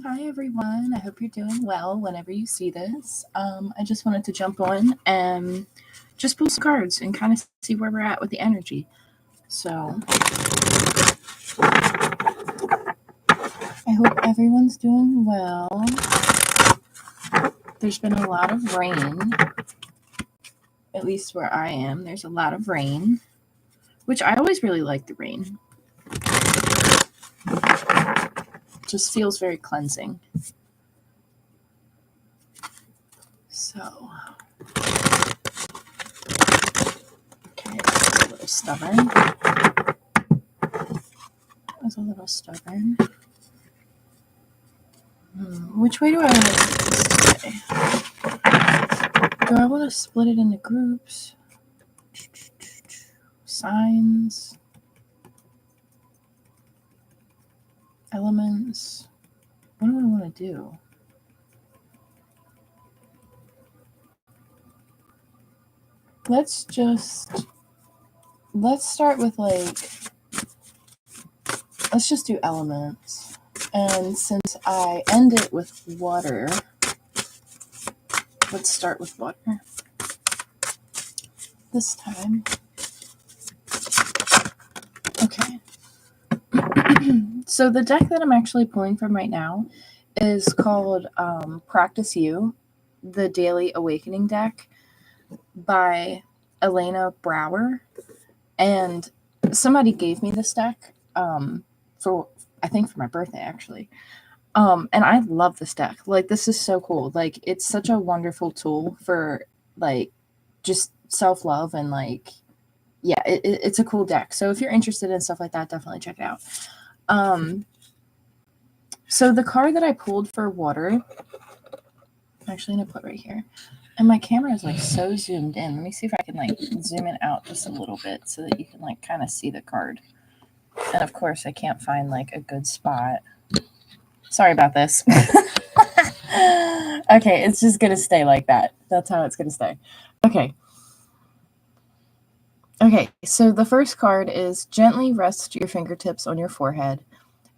Hi everyone. I hope you're doing well whenever you see this. I just wanted to jump on and just pull some cards and kind of see where we're at with the energy. So I hope everyone's doing well. There's been a lot of rain, at least where I am. There's a lot of rain, which I always really like the rain. It just feels very cleansing. So, okay, that's a little stubborn. Which way do I want to take this today? Do I want to split it into groups? Signs? Elements? What do I want to do? Let's start with let's just do elements. And since I end it with water, let's start with water this time. Okay. So the deck that I'm actually pulling from right now is called Practice You, the Daily Awakening deck by Elena Brower. And somebody gave me this deck for my birthday actually. And I love this deck. This is so cool. It's such a wonderful tool for just self-love and it's a cool deck. So if you're interested in stuff like that, definitely check it out. So the card that I pulled for water, I'm actually gonna put right here. And my camera is so zoomed in. Let me see if I can zoom it out just a little bit so that you can kind of see the card. And of course I can't find a good spot. Sorry about this. Okay, it's just gonna stay like that. That's how it's gonna stay. Okay, so the first card is gently rest your fingertips on your forehead,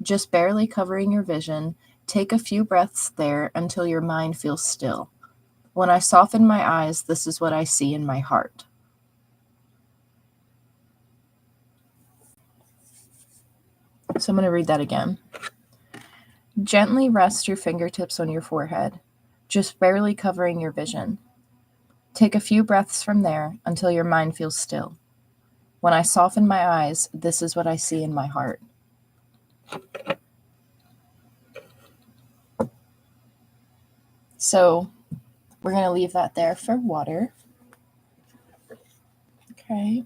just barely covering your vision. Take a few breaths there until your mind feels still. When I soften my eyes, this is what I see in my heart. So I'm going to read that again. Gently rest your fingertips on your forehead, just barely covering your vision. Take a few breaths from there until your mind feels still. When I soften my eyes, this is what I see in my heart. So we're going to leave that there for water. Okay.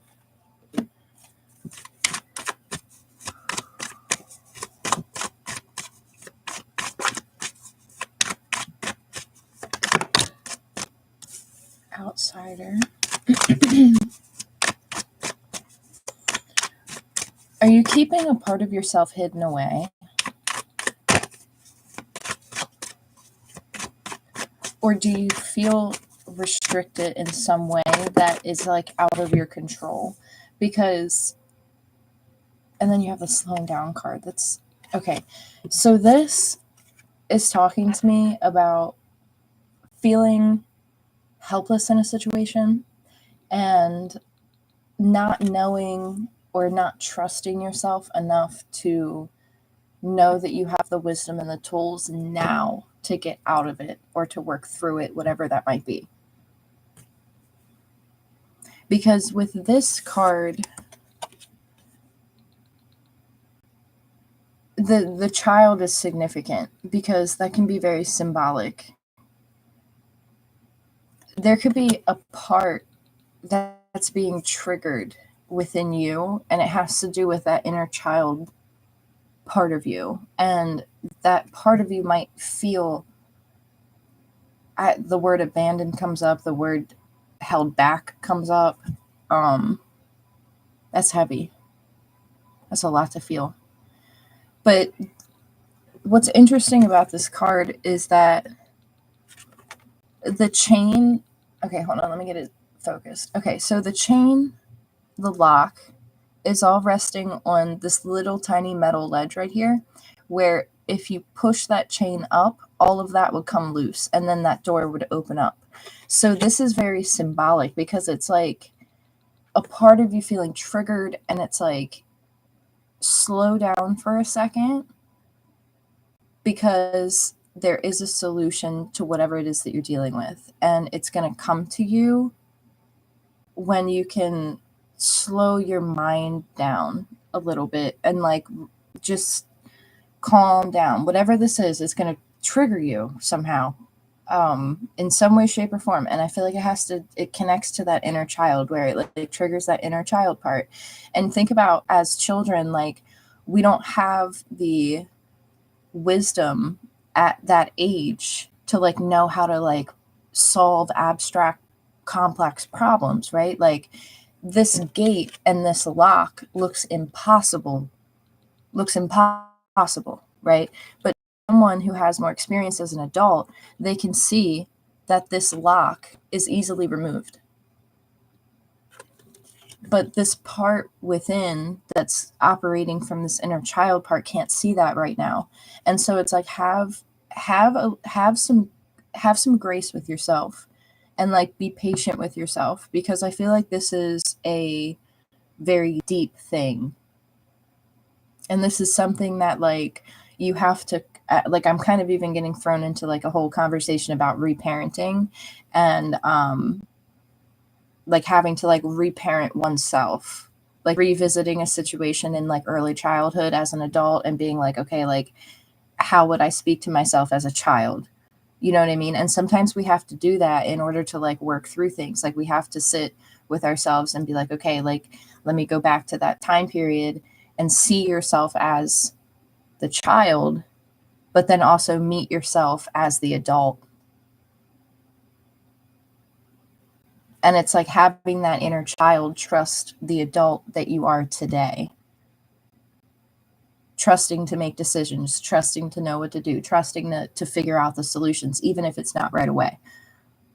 Outsider. Are you keeping a part of yourself hidden away? Or do you feel restricted in some way that is out of your control? Because, and then you have the slowing down card. That's okay. So this is talking to me about feeling helpless in a situation and not knowing or not trusting yourself enough to know that you have the wisdom and the tools now to get out of it or to work through it, whatever that might be. Because with this card, the child is significant because that can be very symbolic. There could be a part that's being triggered within you, and it has to do with that inner child part of you. And that part of you might feel, the word abandoned comes up, the word held back comes up. That's heavy. That's a lot to feel. But what's interesting about this card is that the chain, okay, hold on, let me get it focused. Okay, so the chain, the lock, is all resting on this little tiny metal ledge right here, where if you push that chain up, all of that would come loose and then that door would open up. So this is very symbolic because it's like a part of you feeling triggered, and it's like, slow down for a second, because there is a solution to whatever it is that you're dealing with, and it's going to come to you when you can slow your mind down a little bit and like just calm down. Whatever this is, it's going to trigger you somehow, in some way, shape, or form. And I feel like it connects to that inner child, where it triggers that inner child part. And think about, as children, like, we don't have the wisdom at that age to like know how to like solve abstract, complex problems, right? Like, this gate and this lock looks impossible, right? But someone who has more experience as an adult, they can see that this lock is easily removed. But this part within that's operating from this inner child part can't see that right now. And so it's like, have some grace with yourself, and like be patient with yourself, because I feel like this is a very deep thing. And this is something that like you have to, like, I'm kind of even getting thrown into like a whole conversation about reparenting, and like having to like reparent oneself, like revisiting a situation in like early childhood as an adult and being like, okay, like, how would I speak to myself as a child? You know what I mean? And sometimes we have to do that in order to like work through things. Like, we have to sit with ourselves and be like, okay, like, let me go back to that time period and see yourself as the child, but then also meet yourself as the adult. And it's like having that inner child trust the adult that you are today. Trusting to make decisions, trusting to know what to do, trusting to figure out the solutions, even if it's not right away,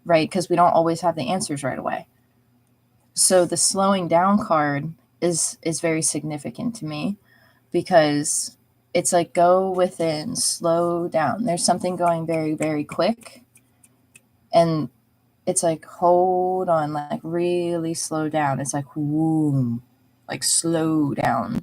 right? Because we don't always have the answers right away. So the slowing down card is very significant to me, because it's like, go within, slow down. There's something going very, very quick, and it's like, hold on, like, really slow down. It's like, whoom, like, slow down,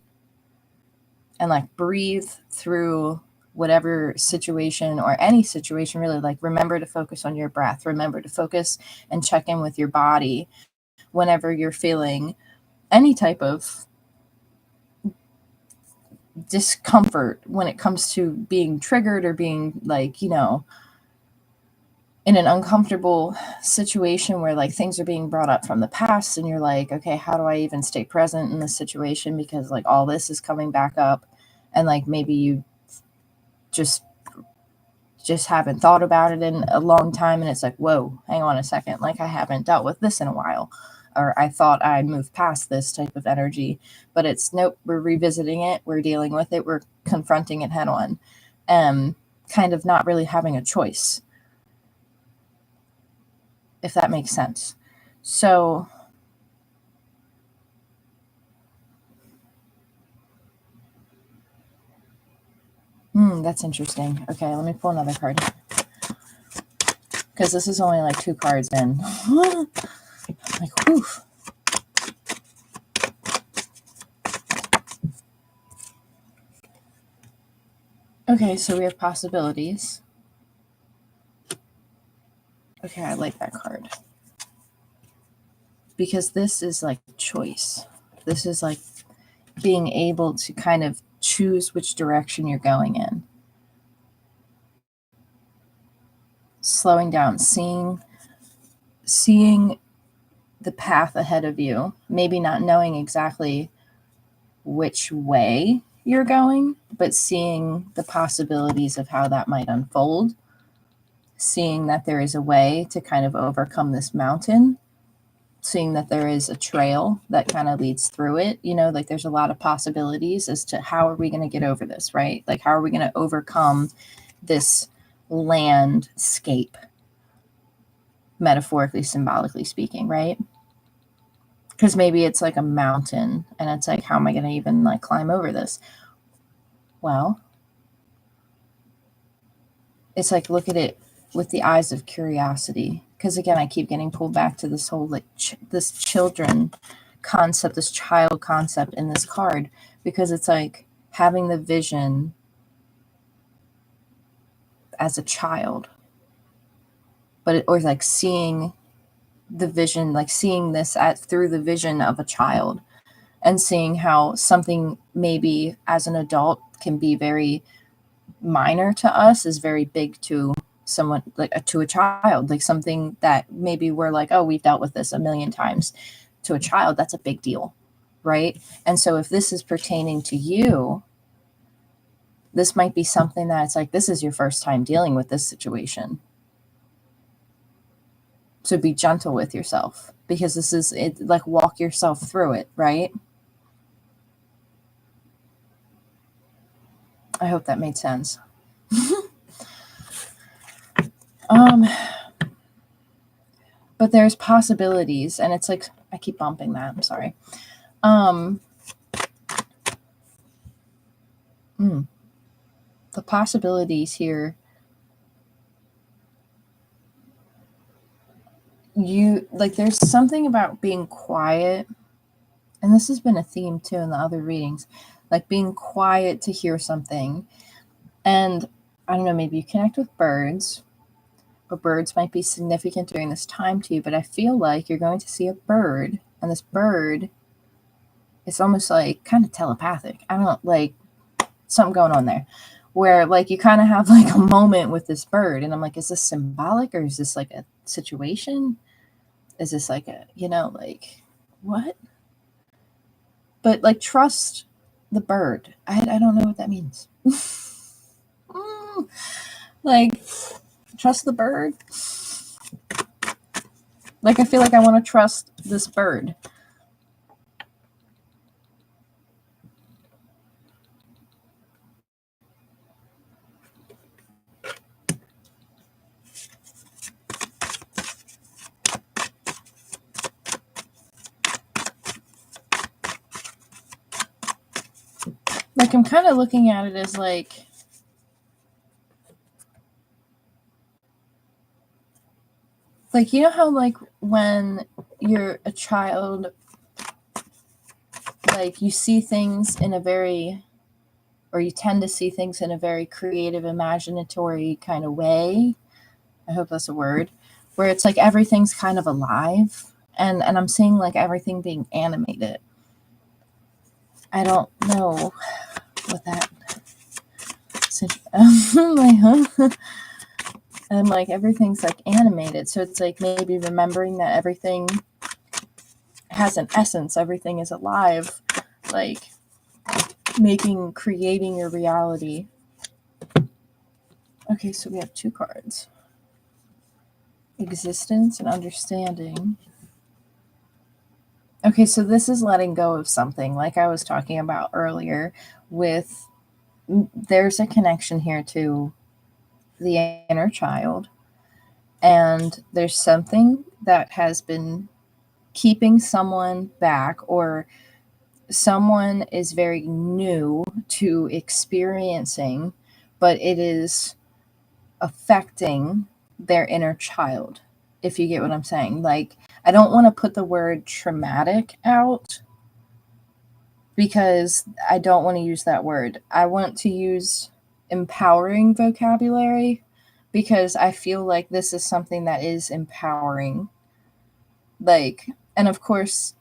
and like breathe through whatever situation, or any situation really. Like, remember to focus on your breath, remember to focus and check in with your body whenever you're feeling any type of discomfort when it comes to being triggered, or being like, in an uncomfortable situation where like things are being brought up from the past, and you're like, okay, how do I even stay present in this situation, because like all this is coming back up, and like maybe you just haven't thought about it in a long time, and it's like, whoa, hang on a second, like, I haven't dealt with this in a while, or I thought I moved past this type of energy. But it's, nope, we're revisiting it, we're dealing with it, we're confronting it head on, kind of not really having a choice, if that makes sense. So that's interesting. Okay, let me pull another card, because this is only like 2 cards in. Like, whew. Okay, so we have possibilities. Okay, I like that card, because this is like choice. This is like being able to kind of choose which direction you're going in. Slowing down, seeing the path ahead of you, maybe not knowing exactly which way you're going, but seeing the possibilities of how that might unfold, seeing that there is a way to kind of overcome this mountain, seeing that there is a trail that kind of leads through it. Like, there's a lot of possibilities as to how are we going to get over this, right? Like, how are we going to overcome this landscape, metaphorically, symbolically speaking, right? Because maybe it's like a mountain, and it's like, how am I going to even like climb over this? Well, it's like look at it with the eyes of curiosity. Because again, I keep getting pulled back to this whole like this children concept, this child concept in this card, because it's like having the vision as a child, or like seeing the vision, like seeing this through the vision of a child, and seeing how something maybe as an adult can be very minor to us is very big to someone, like to a child, like something that maybe we're like, oh, we've dealt with this a million times. To a child, that's a big deal, right? And so if this is pertaining to you, this might be something that it's like, this is your first time dealing with this situation. So be gentle with yourself, because this is it, like walk yourself through it, right? I hope that made sense. But there's possibilities, and it's like I keep bumping that. I'm sorry. The possibilities here. You like there's something about being quiet, and this has been a theme too in the other readings, like being quiet to hear something. And I don't know, maybe you connect with birds, but birds might be significant during this time to you. But I feel like you're going to see a bird, and this bird is almost like kind of telepathic. I don't like something going on there, where like you kind of have like a moment with this bird, and I'm like, is this symbolic, or is this like a situation? Is this like a, like what? But like trust the bird. I don't know what that means. Like trust the bird. Like I feel like I want to trust this bird. Like I'm kind of looking at it as like you know how like when you're a child, like you see things in a very, or you tend to see things in a very creative, imaginatory kind of way. I hope that's a word, where it's like everything's kind of alive, and I'm seeing like everything being animated. I don't know what that. Like, huh? And like everything's like animated, so it's like maybe remembering that everything has an essence, everything is alive, like creating your reality. Okay, so we have 2 cards. Existence and understanding. Okay, so this is letting go of something like I was talking about earlier with there's a connection here to the inner child, and there's something that has been keeping someone back, or someone is very new to experiencing, but it is affecting their inner child, if you get what I'm saying. Like, I don't want to put the word traumatic out because I don't want to use that word. I want to use empowering vocabulary, because I feel like this is something that is empowering. Like, and of course,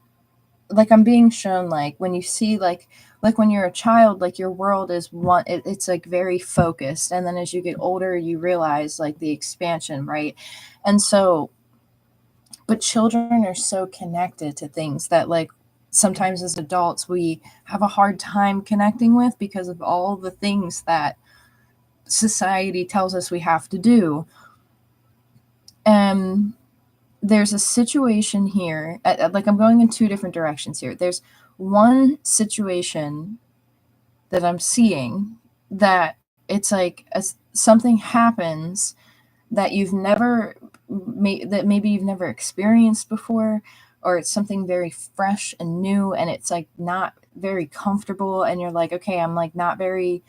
like I'm being shown like when you see like when you're a child, like your world is it's like very focused, and then as you get older you realize like the expansion, right? And so, but children are so connected to things that like sometimes as adults we have a hard time connecting with because of all the things that society tells us we have to do. And there's a situation here, like I'm going in 2 different directions here. There's one situation that I'm seeing that it's like something happens that you've never that maybe you've never experienced before, or it's something very fresh and new, and it's like not very comfortable, and you're like, okay, I'm like not very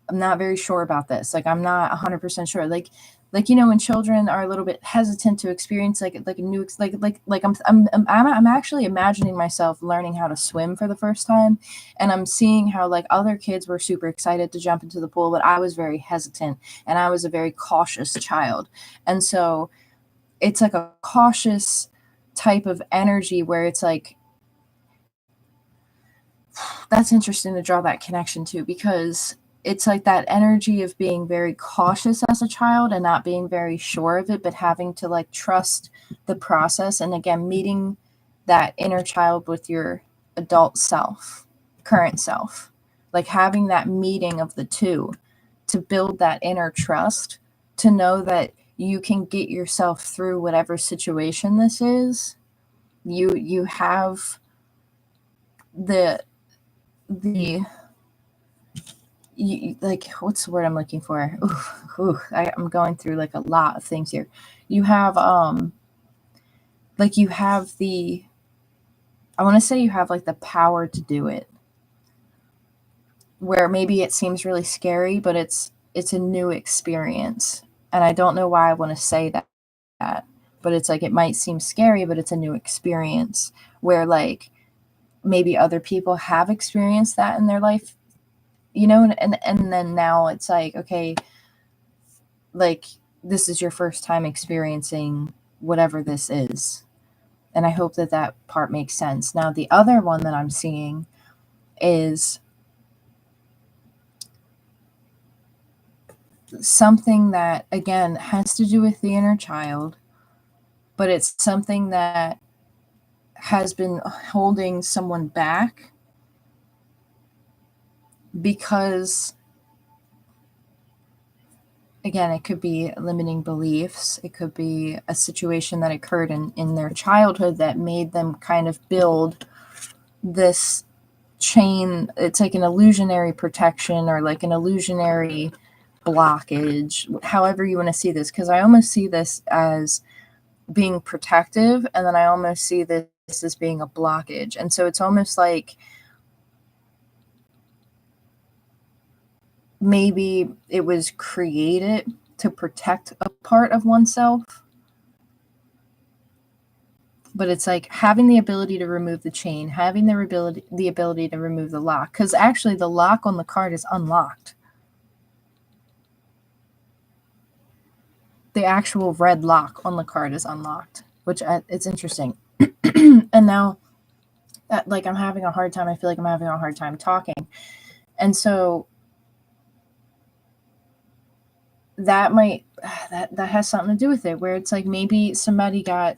I'm not very sure about this. Like, I'm not 100% sure. Like, you know, when children are a little bit hesitant to experience like a new like I'm actually imagining myself learning how to swim for the first time, and I'm seeing how like other kids were super excited to jump into the pool, but I was very hesitant, and I was a very cautious child. And so it's like a cautious type of energy where it's like, that's interesting to draw that connection to, because it's like that energy of being very cautious as a child and not being very sure of it, but having to like trust the process. And again, meeting that inner child with your adult self, current self, like having that meeting of the two to build that inner trust, to know that you can get yourself through whatever situation this is. You have the the like, what's the word I'm looking for? I'm going through like a lot of things here. You have like you have the I want to say you have like the power to do it, where maybe it seems really scary, but it's a new experience. And I don't know why I want to say that, but it's like it might seem scary, but it's a new experience where like maybe other people have experienced that in their life, you know, and then now it's like, okay, like this is your first time experiencing whatever this is. And I hope that that part makes sense. Now, the other one that I'm seeing is something that, again, has to do with the inner child, but it's something that has been holding someone back because, again, it could be limiting beliefs. It could be a situation that occurred in their childhood that made them kind of build this chain. It's like an illusionary protection or like an illusionary blockage, however you want to see this, because I almost see this as being protective, and then I almost see this as being a blockage. And so it's almost like maybe it was created to protect a part of oneself, but it's like having the ability to remove the chain, having the ability to remove the lock, because actually the lock on the card is unlocked. The actual red lock on the card is unlocked, which it's interesting. And now, like, I'm having a hard time. I feel like I'm having a hard time talking, and so that might that has something to do with it. Where it's like maybe somebody got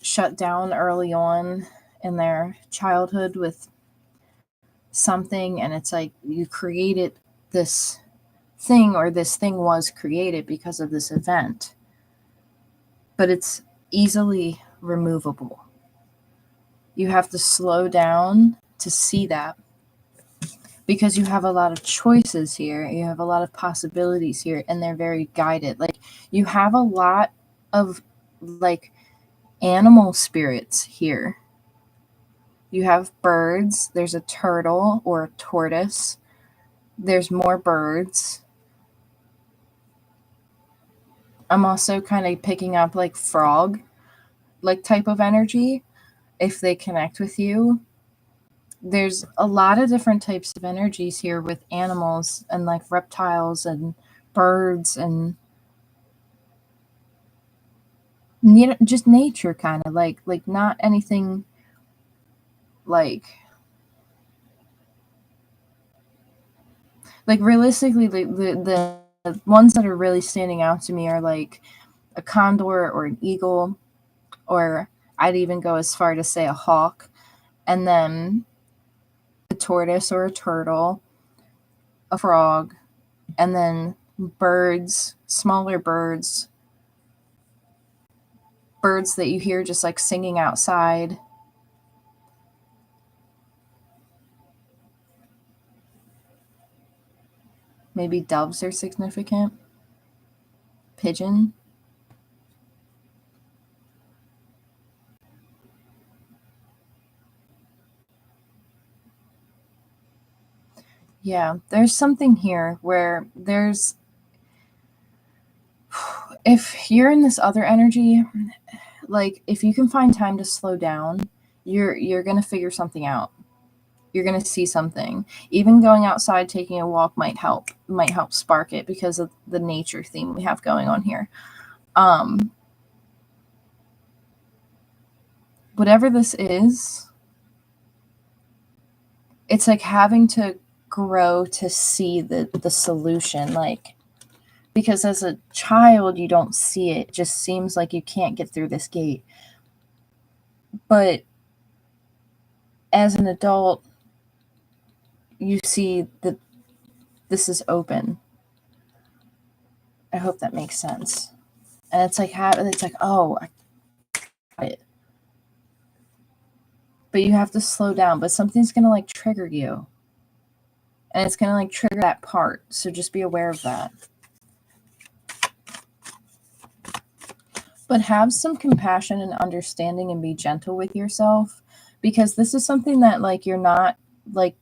shut down early on in their childhood with something, and it's like you created this thing, or this thing was created because of this event, but it's easily removable. You have to slow down to see that, because you have a lot of choices here. You have a lot of possibilities here, and they're very guided. Like, you have a lot of like animal spirits here. You have birds, there's a turtle or a tortoise, there's more birds. I'm also kind of picking up like frog like type of energy if they connect with you. There's a lot of different types of energies here with animals and like reptiles and birds and just nature, kind of like not anything like realistically the ones that are really standing out to me are like a condor or an eagle, or I'd even go as far to say a hawk, and then a tortoise or a turtle, a frog, and then birds, smaller birds, birds that you hear just like singing outside. Maybe doves are significant. Pigeon. Yeah, there's something here where if you're in this other energy, like if you can find time to slow down, you're going to figure something out. You're going to see something. Even going outside, taking a walk might help spark it because of the nature theme we have going on here. Whatever this is, it's like having to grow to see the solution, like, because as a child you don't see it. It just seems like you can't get through this gate. But as an adult, you see that this is open. I hope that makes sense. And it's like oh, I got it. But you have to slow down. But something's gonna like trigger you, and it's gonna like trigger that part. So just be aware of that. But have some compassion and understanding and be gentle with yourself, because this is something that like you're not like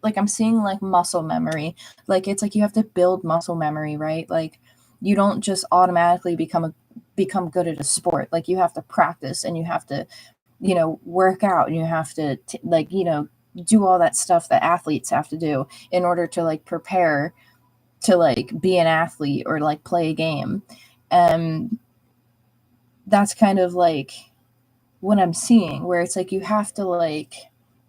I'm seeing like muscle memory. Like it's like you have to build muscle memory, right? Like you don't just automatically become good at a sport. Like you have to practice, and you have to, work out, and you have to do all that stuff that athletes have to do in order to like prepare to like be an athlete or like play a game. And that's kind of like what I'm seeing, where it's like you have to like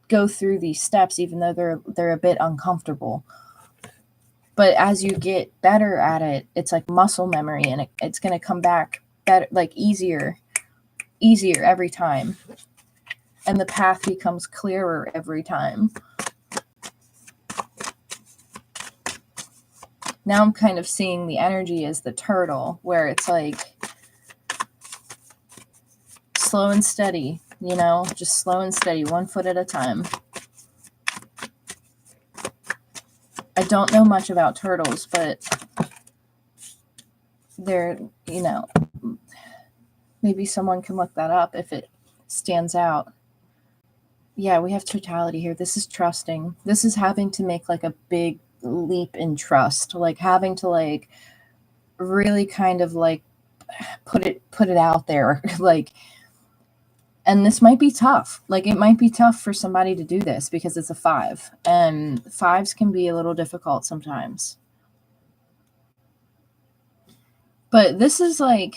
go through these steps even though they're a bit uncomfortable. But as you get better at it, it's like muscle memory, and it's going to come back better, like easier every time. And the path becomes clearer every time. Now I'm kind of seeing the energy as the turtle, where it's like slow and steady, just slow and steady, 1 foot at a time. I don't know much about turtles, but they're, maybe someone can look that up if it stands out. Yeah, we have totality here. This is trusting. This is having to make like a big leap in trust, like having to like really kind of like put it out there, like. And this might be tough. Like it might be tough for somebody to do this because it's a 5, and 5s can be a little difficult sometimes. But this is like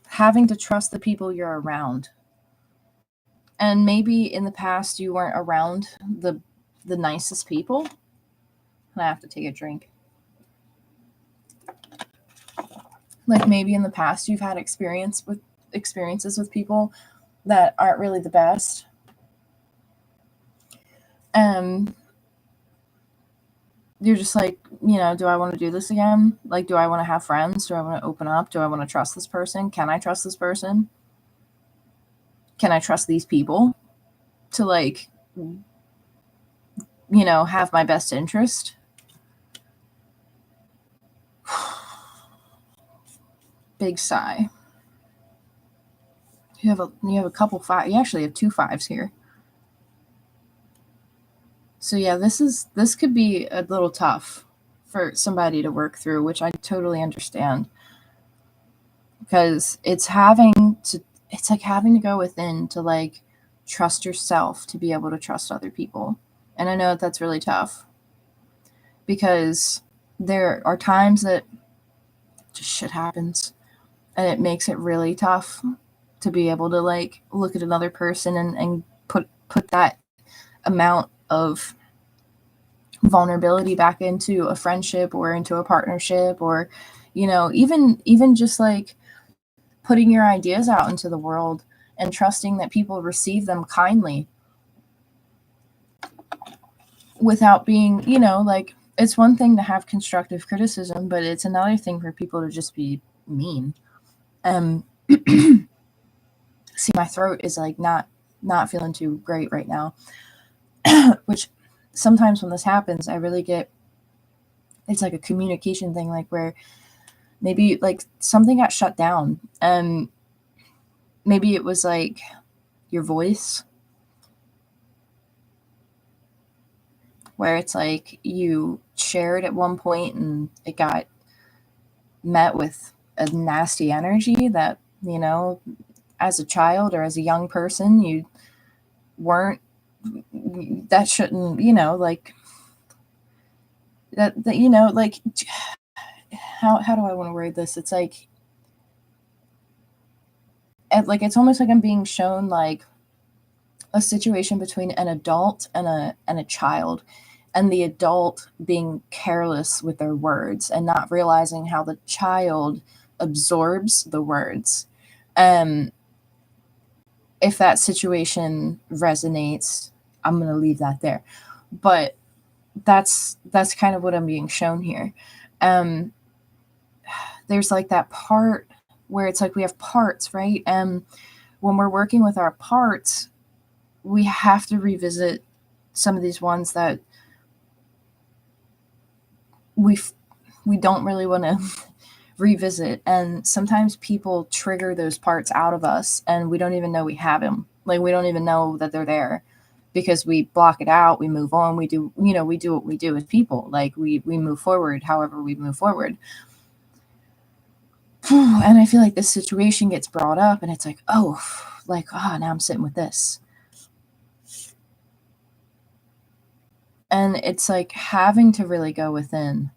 having to trust the people you're around. And maybe in the past you weren't around the nicest people. I have to take a drink. Like maybe in the past you've had experiences with people that aren't really the best. You're just like, do I want to do this again? Like, do I want to have friends? Do I want to open up? Do I want to trust this person? Can I trust this person? Can I trust these people to like, have my best interest? Big sigh. You have a couple 5. You actually have 2 5s here. So yeah, this could be a little tough for somebody to work through, which I totally understand. Because it's like having to go within to like trust yourself to be able to trust other people. And I know that's really tough, because there are times that just shit happens, and it makes it really tough to be able to like look at another person and put that amount of vulnerability back into a friendship or into a partnership, or even just like putting your ideas out into the world and trusting that people receive them kindly without being, like, it's one thing to have constructive criticism, but it's another thing for people to just be mean. See, my throat is like not feeling too great right now, which sometimes when this happens, I really get, it's like a communication thing, like where maybe like something got shut down, and maybe it was like your voice. where it's like you shared at one point and it got met with a nasty energy that, as a child or as a young person, you weren't, that shouldn't, like that like, how do I want to word this? It's like, it's almost like I'm being shown like a situation between an adult and a child, and the adult being careless with their words and not realizing how the child absorbs the words. Um, if that situation resonates, I'm going to leave that there. But that's kind of what I'm being shown here. Um, there's like that part where it's like we have parts, right? When we're working with our parts, we have to revisit some of these ones that we don't really want to revisit, and sometimes people trigger those parts out of us and we don't even know we have them. Like, we don't even know that they're there because we block it out, we move on, we do what we do as people. Like, we move forward however we move forward. And I feel like this situation gets brought up and it's like, oh, now I'm sitting with this. And it's like having to really go within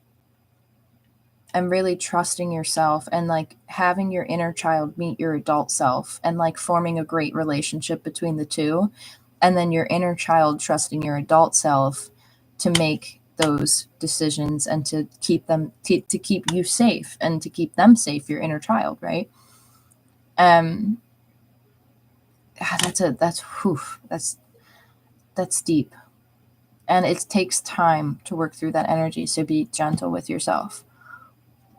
and really trusting yourself, and like having your inner child meet your adult self, and like forming a great relationship between the two. And then your inner child trusting your adult self to make those decisions and to keep them, to keep you safe and to keep them safe, your inner child, right? Um, that's deep. And it takes time to work through that energy. So be gentle with yourself.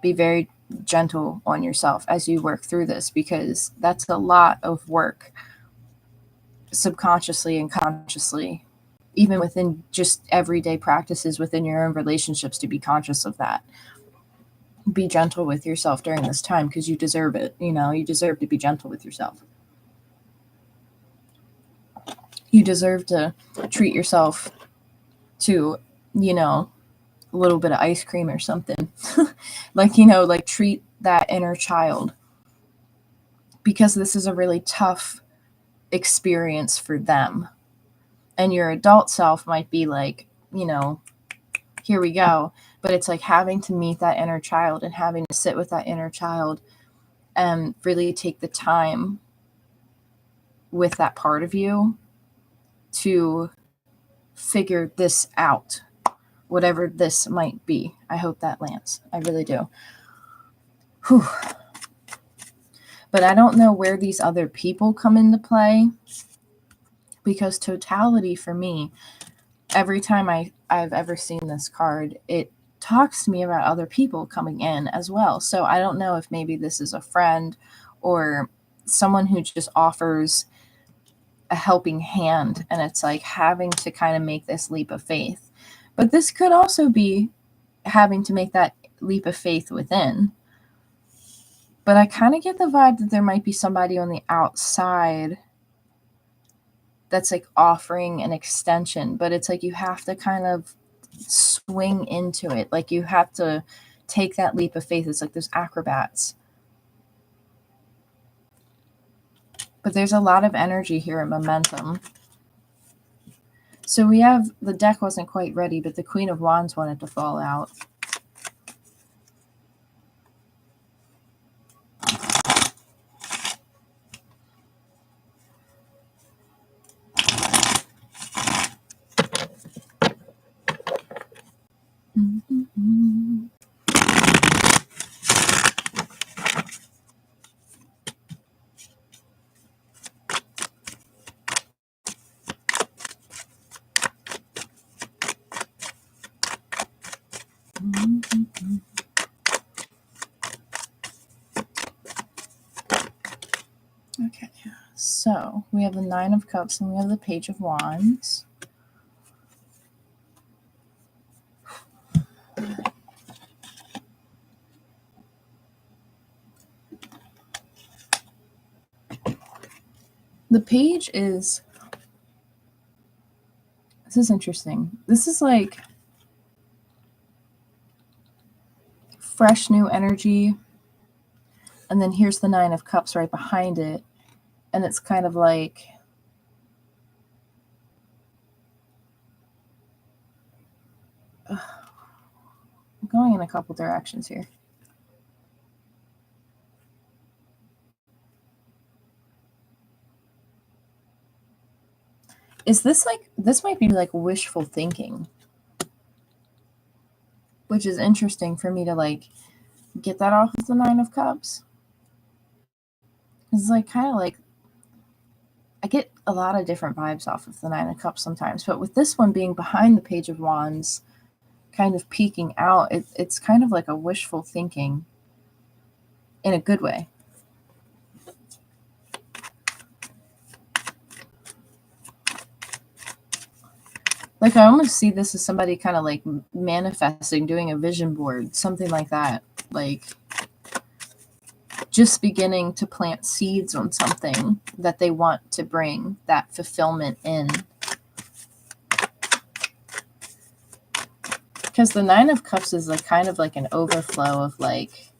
Be very gentle on yourself as you work through this, because that's a lot of work, subconsciously and consciously, even within just everyday practices within your own relationships, to be conscious of that. Be gentle with yourself during this time, because you deserve it. You deserve to be gentle with yourself. You deserve to treat yourself to, a little bit of ice cream or something. Like treat that inner child, because this is a really tough experience for them. And your adult self might be like, here we go. But it's like having to meet that inner child and having to sit with that inner child and really take the time with that part of you to figure this out, whatever this might be. I hope that lands. I really do. Whew. But I don't know where these other people come into play, because totality for me, every time I've ever seen this card, it talks to me about other people coming in as well. So I don't know if maybe this is a friend or someone who just offers a helping hand, and it's like having to kind of make this leap of faith. But this could also be having to make that leap of faith within. But I kind of get the vibe that there might be somebody on the outside that's like offering an extension, but it's like you have to kind of swing into it. Like, you have to take that leap of faith. It's like those acrobats. But there's a lot of energy here and momentum. So we have, the deck wasn't quite ready, but the Queen of Wands wanted to fall out. Mm-hmm. Mm-hmm. Okay, so we have the Nine of Cups and we have the Page of Wands. The page is This is interesting. This is like fresh new energy. And then here's the Nine of Cups right behind it. And it's kind of like, I'm going in a couple directions here. Is this like, this might be like wishful thinking, which is interesting for me to like get that off of the Nine of Cups. It's like kind of like, I get a lot of different vibes off of the Nine of Cups sometimes, but with this one being behind the Page of Wands, kind of peeking out, it's kind of like a wishful thinking in a good way. Like I almost see this as somebody kind of like manifesting, doing a vision board, something like that. Like just beginning to plant seeds on something that they want to bring that fulfillment in. Because the Nine of Cups is like kind of like an overflow of like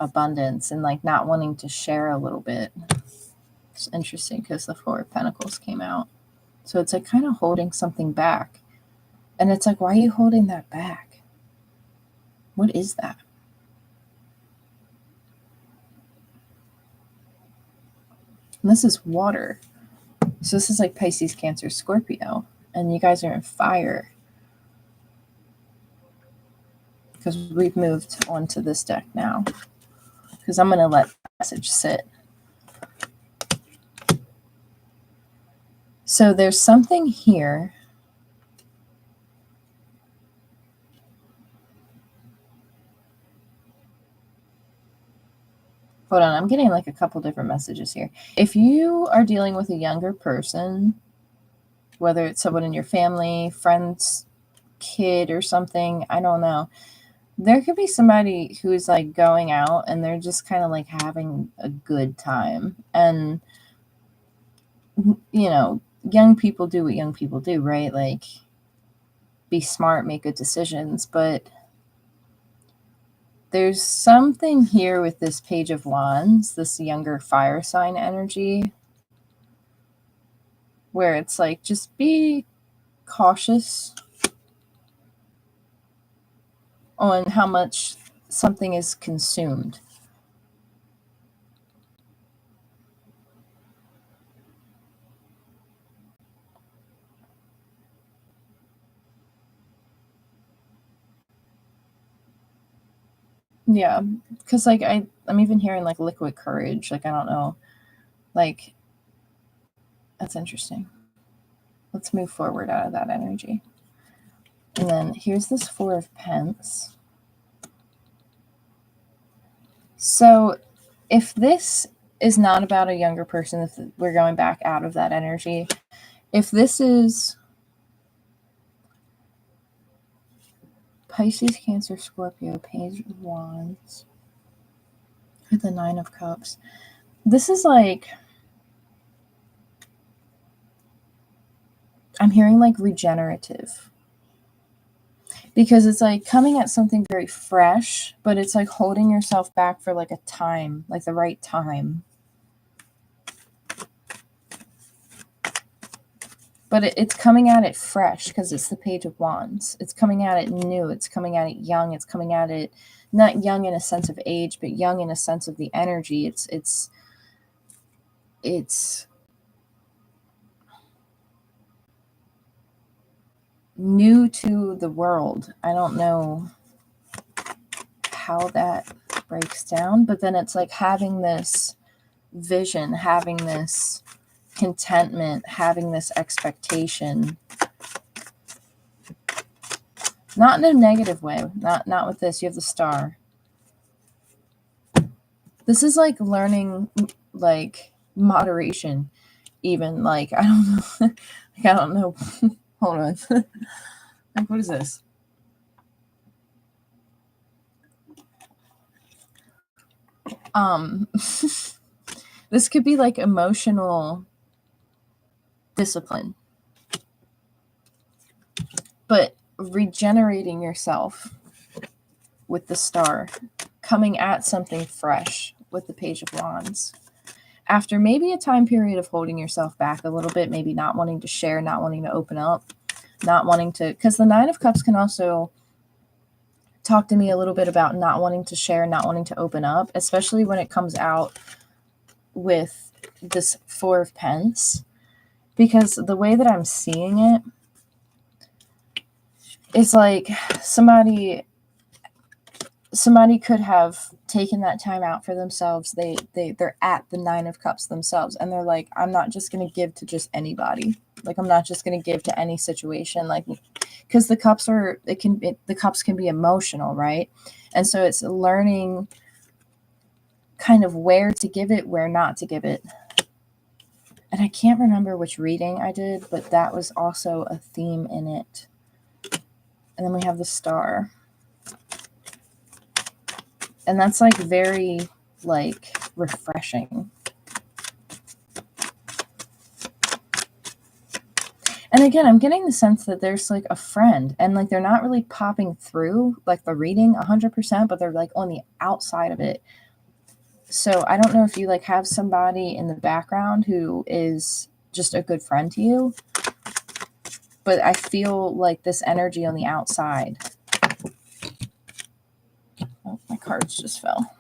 abundance and like not wanting to share a little bit. It's interesting because the Four of Pentacles came out. So it's like kind of holding something back. And it's like, why are you holding that back? What is that? And this is water. So this is like Pisces, Cancer, Scorpio. And you guys are in fire. Because we've moved on to this deck now. Because I'm going to let the message sit. So there's something here. Hold on, I'm getting like a couple different messages here. If you are dealing with a younger person, whether it's someone in your family, friends, kid or something, I don't know. There could be somebody who's like going out and they're just kind of like having a good time. And, you know, young people do what young people do, right? Like be smart, make good decisions. But there's something here with this Page of Wands, this younger fire sign energy, where it's like, just be cautious on how much something is consumed. Yeah, because like I'm even hearing like liquid courage. Like I don't know, like that's interesting. Let's move forward out of that energy. And then here's this Four of Pence. So if this is not about a younger person, if we're going back out of that energy, if this is Pisces, Cancer, Scorpio, Page of Wands, with the Nine of Cups, this is like, I'm hearing like regenerative. Because it's like coming at something very fresh, but it's like holding yourself back for like a time, like the right time. But it's coming at it fresh because it's the Page of Wands. It's coming at it new. It's coming at it young. It's coming at it not young in a sense of age, but young in a sense of the energy. It's new to the world. I don't know how that breaks down, but then it's like having this vision, having this contentment, having this expectation, not in a negative way, not with this. You have the Star. This is like learning like moderation, even like I don't know. Like I don't know. Hold on. Like what is this? This could be like emotional discipline. but regenerating yourself with the Star, coming at something fresh with the Page of Wands. After maybe a time period of holding yourself back a little bit, maybe not wanting to share, not wanting to open up, not wanting to, because the Nine of Cups can also talk to me a little bit about not wanting to share, not wanting to open up, especially when it comes out with this Four of Pence, because the way that I'm seeing it is like somebody could have taken that time out for themselves. They're at the Nine of Cups themselves, and they're like, I'm not just going to give to just anybody. Like, I'm not just going to give to any situation. Like, because the cups the cups can be emotional, right? And so it's learning kind of where to give it, where not to give it. And I can't remember which reading I did, but that was also a theme in it. And then we have the Star. And that's like very like refreshing. And again, I'm getting the sense that there's like a friend, and like they're not really popping through like the reading 100%, but they're like on the outside of it. So I don't know if you like have somebody in the background who is just a good friend to you, but I feel like this energy on the outside. Oh, my cards just fell.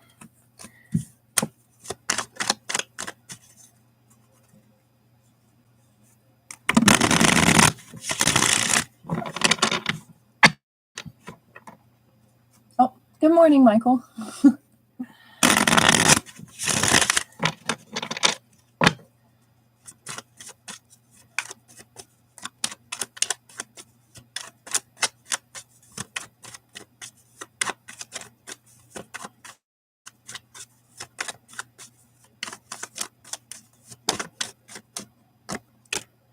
Oh, good morning, Michael.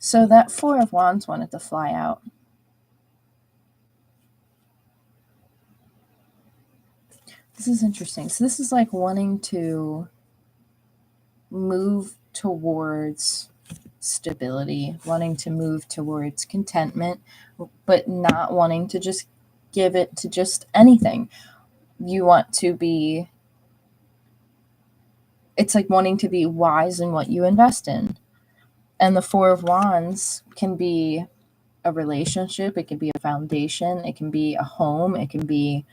So that Four of Wands wanted to fly out. This is interesting. So this is like wanting to move towards stability, wanting to move towards contentment, but not wanting to just give it to just anything. You want to be, it's like wanting to be wise in what you invest in. And the Four of Wands can be a relationship, it can be a foundation, it can be a home, it can be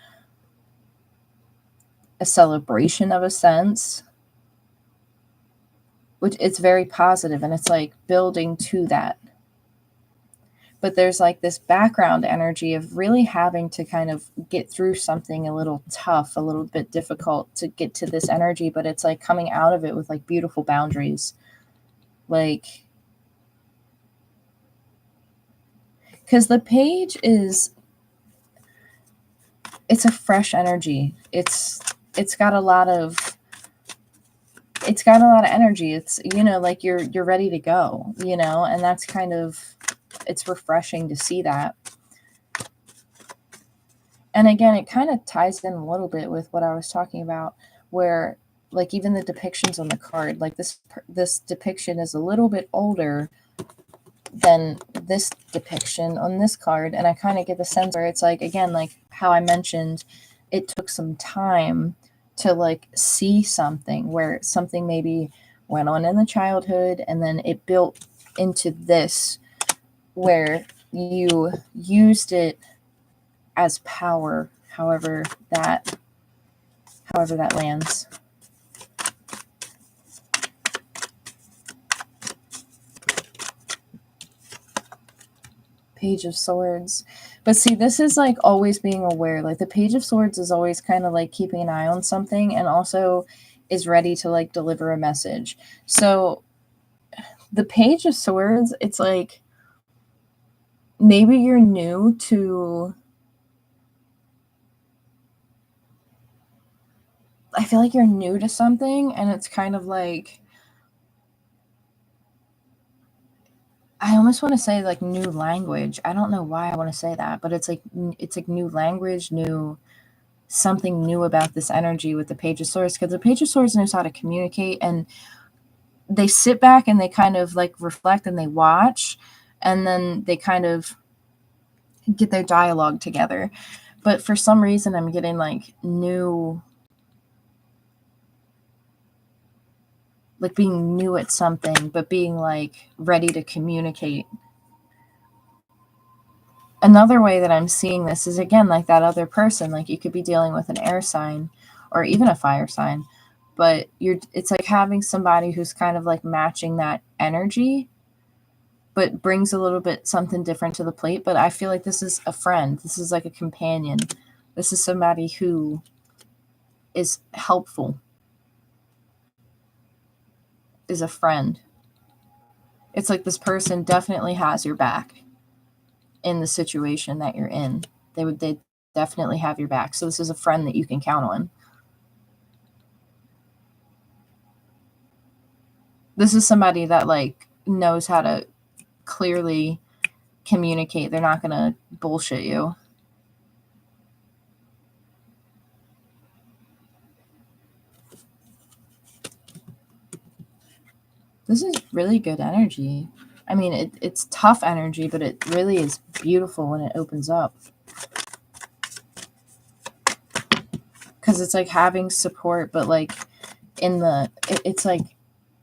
a celebration of a sense, which it's very positive, and it's like building to that. But there's like this background energy of really having to kind of get through something a little tough, a little bit difficult to get to this energy, but it's like coming out of it with like beautiful boundaries. Like, because the Page is, it's a fresh energy. It's got a lot of energy. It's, you know, like you're ready to go, you know, and that's kind of, it's refreshing to see that. And again, it kind of ties in a little bit with what I was talking about, where like even the depictions on the card, like this depiction is a little bit older than this depiction on this card. And I kind of get the sense where it's like, again, like how I mentioned, it took some time to like see something, where something maybe went on in the childhood and then it built into this, where you used it as power, however that lands. Page of Swords. But see, this is like always being aware. Like the Page of Swords is always kind of like keeping an eye on something, and also is ready to like deliver a message. So the Page of Swords, it's like maybe you're new to, I feel like you're new to something, and it's kind of like, I almost want to say like new language. I don't know why I want to say that, but it's like new language, new something new about this energy with the Page of Swords, because the Page of Swords knows how to communicate, and they sit back and they kind of like reflect and they watch, and then they kind of get their dialogue together. But for some reason, I'm getting like new, like being new at something, but being like ready to communicate. Another way that I'm seeing this is, again, like that other person. Like you could be dealing with an air sign or even a fire sign, but it's like having somebody who's kind of like matching that energy, but brings a little bit something different to the plate. But I feel like this is a friend. This is like a companion. This is somebody who is helpful, is a friend. It's like this person definitely has your back in the situation that you're in. They definitely have your back. So this is a friend that you can count on. This is somebody that like knows how to clearly communicate. They're not going to bullshit you. This is really good energy. I mean, it's tough energy, but it really is beautiful when it opens up. Because it's like having support, but like it's like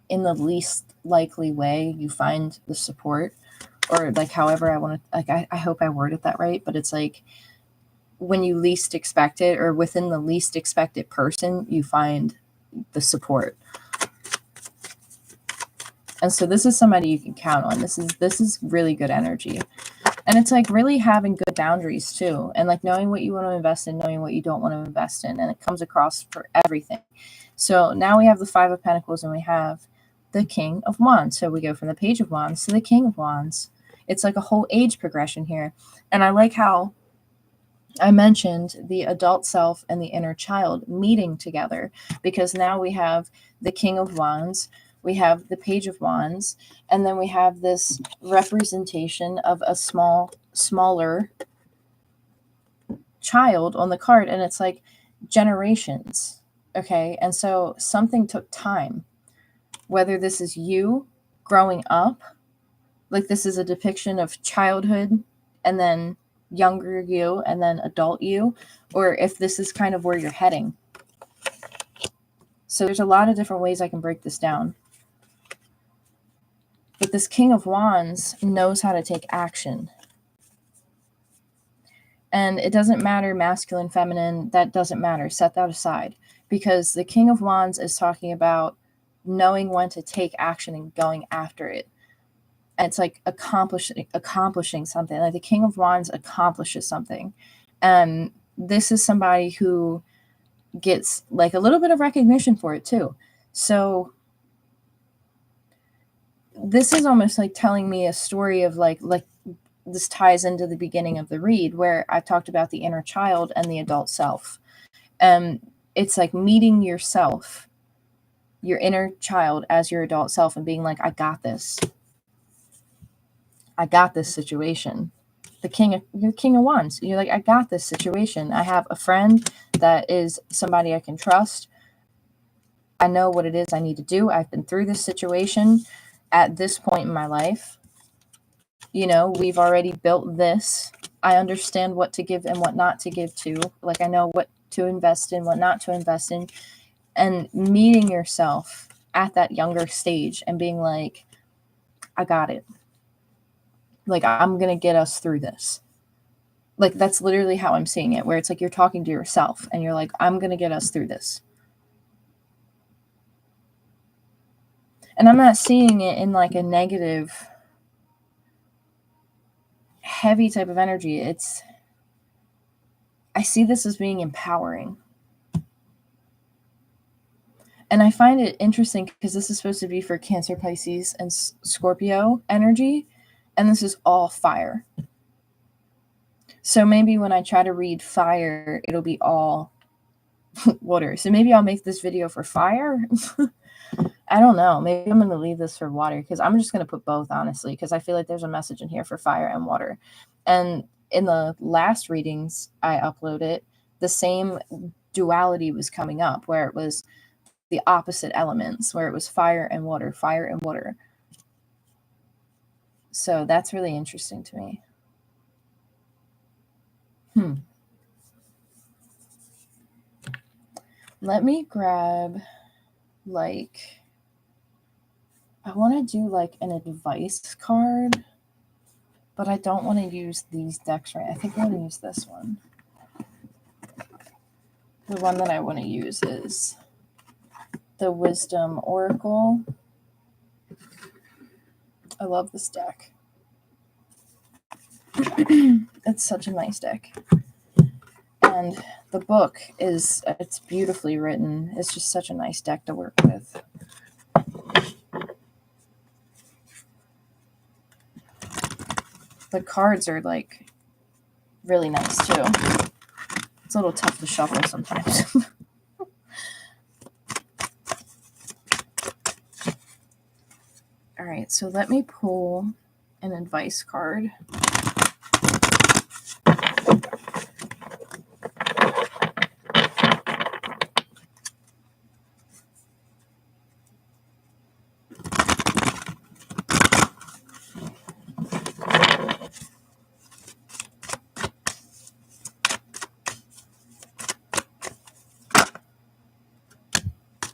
in the least likely way you find the support, or like however I want to, like, I hope I worded that right, but it's like when you least expect it, or within the least expected person, you find the support. And so this is somebody you can count on. This is really good energy. And it's like really having good boundaries too, and like knowing what you want to invest in, knowing what you don't want to invest in, and it comes across for everything. So now we have the Five of Pentacles and we have the King of Wands. So we go from the Page of Wands to the King of Wands. It's like a whole age progression here. And I like how I mentioned the adult self and the inner child meeting together, because now we have the King of Wands, we have the Page of Wands, and then we have this representation of a smaller child on the card, and it's like generations. Okay, and so something took time, whether this is you growing up, like this is a depiction of childhood and then younger you and then adult you, or if this is kind of where you're heading. So there's a lot of different ways I can break this down. But this King of Wands knows how to take action. And it doesn't matter masculine, feminine, that doesn't matter. Set that aside. Because the King of Wands is talking about knowing when to take action and going after it. And it's like accomplishing something. Like the King of Wands accomplishes something. And this is somebody who gets like a little bit of recognition for it too. So this is almost like telling me a story of like this ties into the beginning of the read where I talked about the inner child and the adult self. It's like meeting yourself, your inner child as your adult self, and being like, I got this. I got this situation. You're the King of Wands. You're like, I got this situation. I have a friend that is somebody I can trust. I know what it is I need to do. I've been through this situation at this point in my life. You know, we've already built this. I understand what to give and what not to give to. Like, I know what to invest in, what not to invest in. And meeting yourself at that younger stage and being like, I got it. Like, I'm going to get us through this. Like, that's literally how I'm seeing it, where it's like you're talking to yourself and you're like, I'm going to get us through this. And I'm not seeing it in like a negative, heavy type of energy. I see this as being empowering. And I find it interesting because this is supposed to be for Cancer, Pisces, and Scorpio energy. And this is all fire. So maybe when I try to read fire, it'll be all water. So maybe I'll make this video for fire. I don't know. Maybe I'm going to leave this for water, because I'm just going to put both, honestly, because I feel like there's a message in here for fire and water. And in the last readings I uploaded, the same duality was coming up, where it was the opposite elements, where it was fire and water, fire and water. So that's really interesting to me. Let me grab, like, I want to do like an advice card, but I don't want to use these decks right. I think I want to use this one. The one that I want to use is the Wisdom Oracle. I love this deck. It's such a nice deck. And the book it's beautifully written. It's just such a nice deck to work with. The cards are like really nice too. It's a little tough to shuffle sometimes. All right, so let me pull an advice card.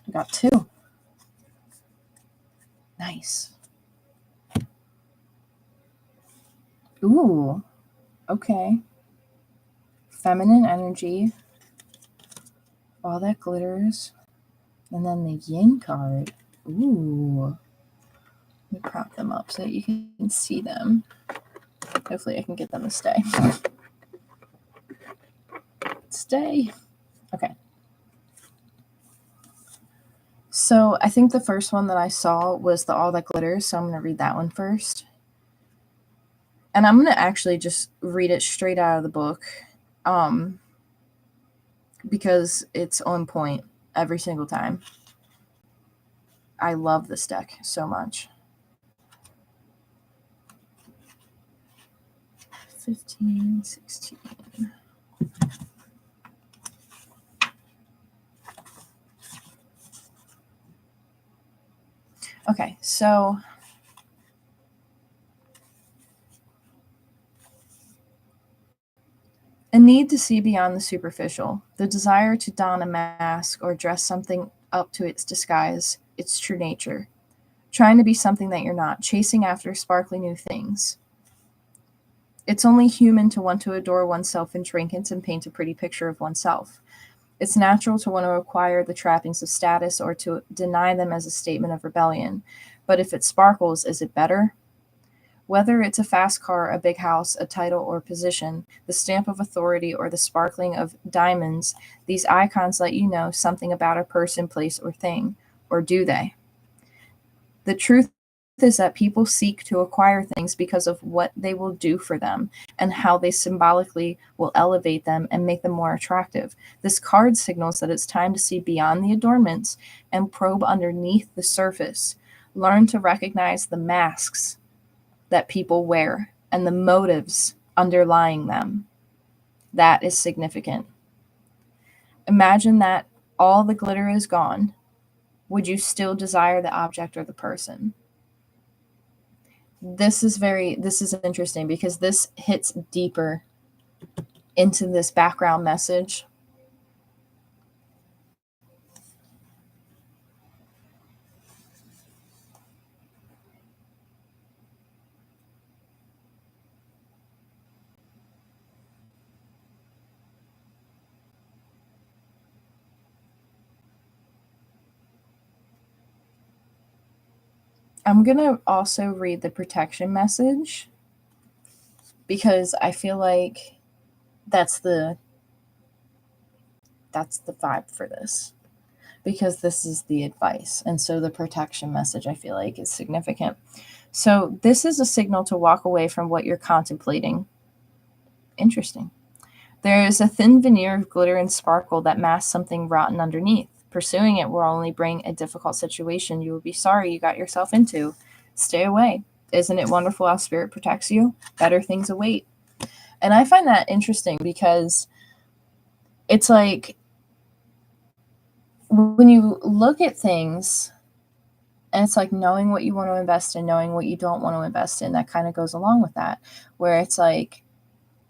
I got 2. Nice. Ooh, okay. Feminine energy. All that glitters. And then the yin card. Ooh. Let me prop them up so that you can see them. Hopefully I can get them to stay. Stay. Okay. So I think the first one that I saw was the All That Glitters, so I'm going to read that one first. And I'm going to actually just read it straight out of the book because it's on point every single time. I love this deck so much. 15, 16. Okay, so a need to see beyond the superficial, the desire to don a mask or dress something up to its disguise, its true nature, trying to be something that you're not, chasing after sparkly new things. It's only human to want to adore oneself in trinkets and paint a pretty picture of oneself. It's natural to want to acquire the trappings of status or to deny them as a statement of rebellion. But if it sparkles, is it better? Whether it's a fast car, a big house, a title or position, the stamp of authority, or the sparkling of diamonds, these icons let you know something about a person, place, or thing. Or do they? The truth is that people seek to acquire things because of what they will do for them and how they symbolically will elevate them and make them more attractive. This card signals that it's time to see beyond the adornments and probe underneath the surface. Learn to recognize the masks that people wear and the motives underlying them. That is significant. Imagine that all the glitter is gone. Would you still desire the object or the person? This is interesting because this hits deeper into this background message. I'm going to also read the protection message because I feel like that's the vibe for this, because this is the advice. And so the protection message, I feel like, is significant. So this is a signal to walk away from what you're contemplating. Interesting. There is a thin veneer of glitter and sparkle that masks something rotten underneath. Pursuing it will only bring a difficult situation you will be sorry you got yourself into. Stay away. Isn't it wonderful how spirit protects you? Better things await. And I find that interesting because it's like when you look at things, and it's like knowing what you want to invest in, knowing what you don't want to invest in, that kind of goes along with that, where it's like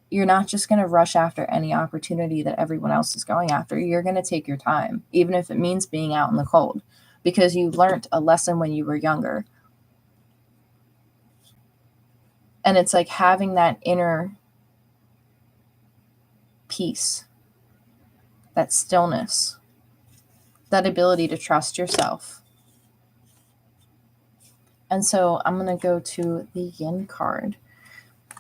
you're not just going to rush after any opportunity that everyone else is going after. You're going to take your time, even if it means being out in the cold, because you learned a lesson when you were younger. And it's like having that inner peace, that stillness, that ability to trust yourself. And so I'm going to go to the yin card.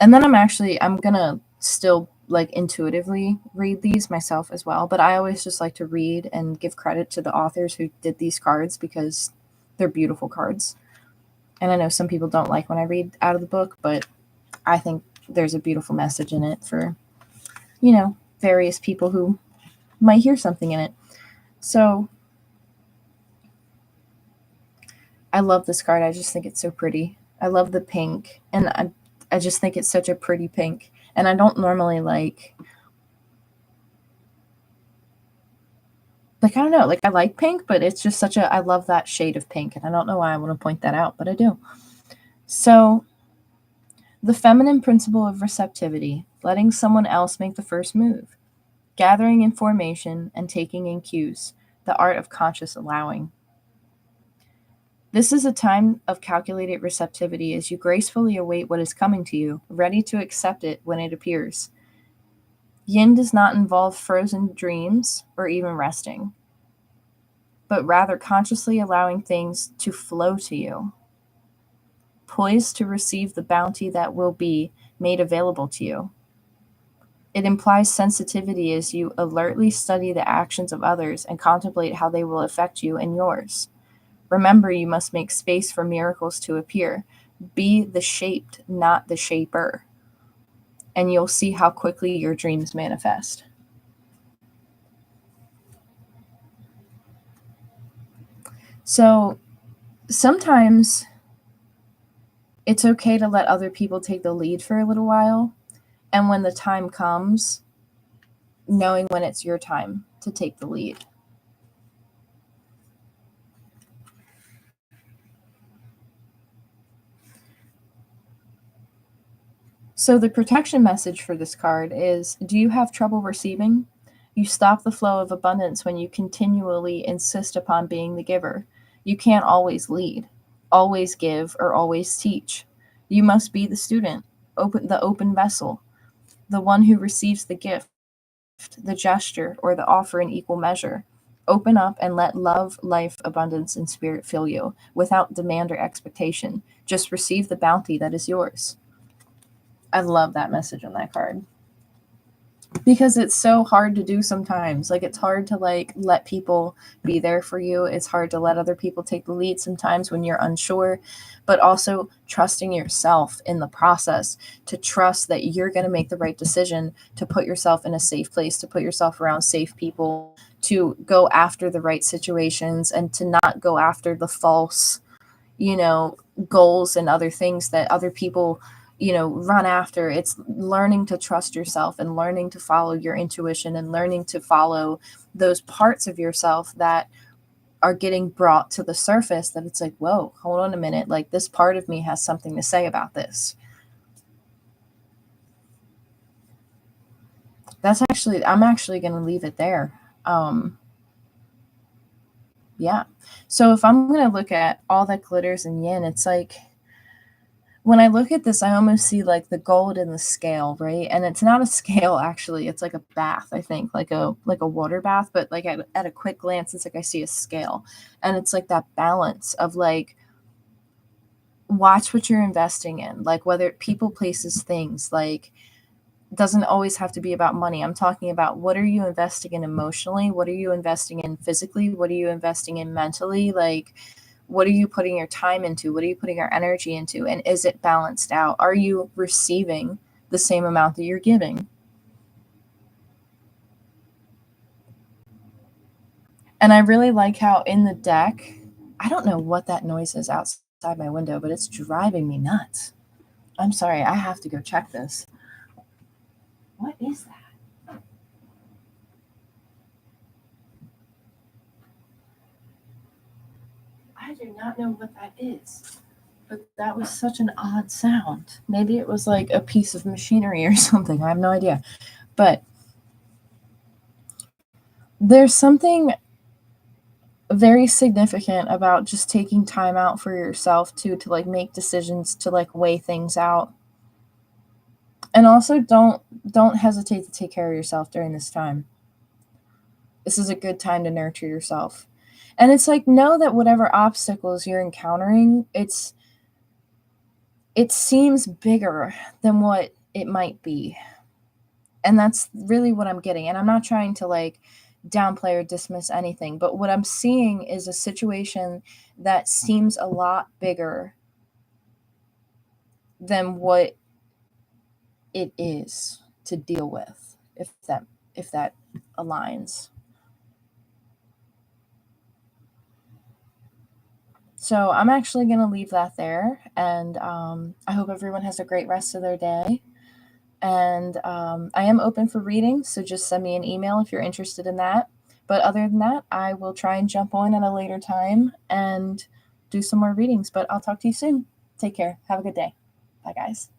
And then I'm going to still like intuitively read these myself as well. But I always just like to read and give credit to the authors who did these cards because they're beautiful cards. And I know some people don't like when I read out of the book, but I think there's a beautiful message in it for, various people who might hear something in it. So I love this card. I just think it's so pretty. I love the pink, and I just think it's such a pretty pink. And I don't normally like I don't know, like I like pink, but it's just I love that shade of pink, and I don't know why I want to point that out, but I do. So, the feminine principle of receptivity, letting someone else make the first move, gathering information and taking in cues, the art of conscious allowing. This is a time of calculated receptivity as you gracefully await what is coming to you, ready to accept it when it appears. Yin does not involve frozen dreams or even resting, but rather consciously allowing things to flow to you, poised to receive the bounty that will be made available to you. It implies sensitivity as you alertly study the actions of others and contemplate how they will affect you and yours. Remember, you must make space for miracles to appear. Be the shaped, not the shaper. And you'll see how quickly your dreams manifest. So sometimes it's okay to let other people take the lead for a little while. And when the time comes, knowing when it's your time to take the lead. So the protection message for this card is, do you have trouble receiving? You stop the flow of abundance when you continually insist upon being the giver. You can't always lead, always give, or always teach. You must be the student, the open vessel, the one who receives the gift, the gesture, or the offer in equal measure. Open up and let love, life, abundance, and spirit fill you without demand or expectation. Just receive the bounty that is yours. I love that message on that card. Because it's so hard to do sometimes. Like, it's hard to let people be there for you. It's hard to let other people take the lead sometimes when you're unsure, but also trusting yourself in the process, to trust that you're going to make the right decision, to put yourself in a safe place, to put yourself around safe people, to go after the right situations, and to not go after the false, goals and other things that other people run after. It's learning to trust yourself and learning to follow your intuition and learning to follow those parts of yourself that are getting brought to the surface, that it's like, whoa, hold on a minute, like this part of me has something to say about this. I'm actually going to leave it there. Yeah. So if I'm going to look at all that glitters in yin, it's like, when I look at this, I almost see like the gold in the scale, right? And it's not a scale actually; it's like a bath. I think like a water bath, but like at a quick glance, it's like I see a scale, and it's like that balance of like, watch what you're investing in, like whether people, places, things. Like, doesn't always have to be about money. I'm talking about, what are you investing in emotionally? What are you investing in physically? What are you investing in mentally? Like, what are you putting your time into? What are you putting your energy into? And is it balanced out? Are you receiving the same amount that you're giving? And I really like how in the deck, I don't know what that noise is outside my window, but it's driving me nuts. I'm sorry, I have to go check this. What is that? I do not know what that is. But that was such an odd sound. Maybe it was like a piece of machinery or something. I have no idea. But there's something very significant about just taking time out for yourself too, to like make decisions, to like weigh things out. And also don't hesitate to take care of yourself during this time. This is a good time to nurture yourself. And it's like, know that whatever obstacles you're encountering, it seems bigger than what it might be. And that's really what I'm getting. And I'm not trying to like downplay or dismiss anything, but what I'm seeing is a situation that seems a lot bigger than what it is to deal with, if that aligns. So I'm actually going to leave that there, and I hope everyone has a great rest of their day. And I am open for reading, so just send me an email if you're interested in that. But other than that, I will try and jump on at a later time and do some more readings. But I'll talk to you soon. Take care. Have a good day. Bye, guys.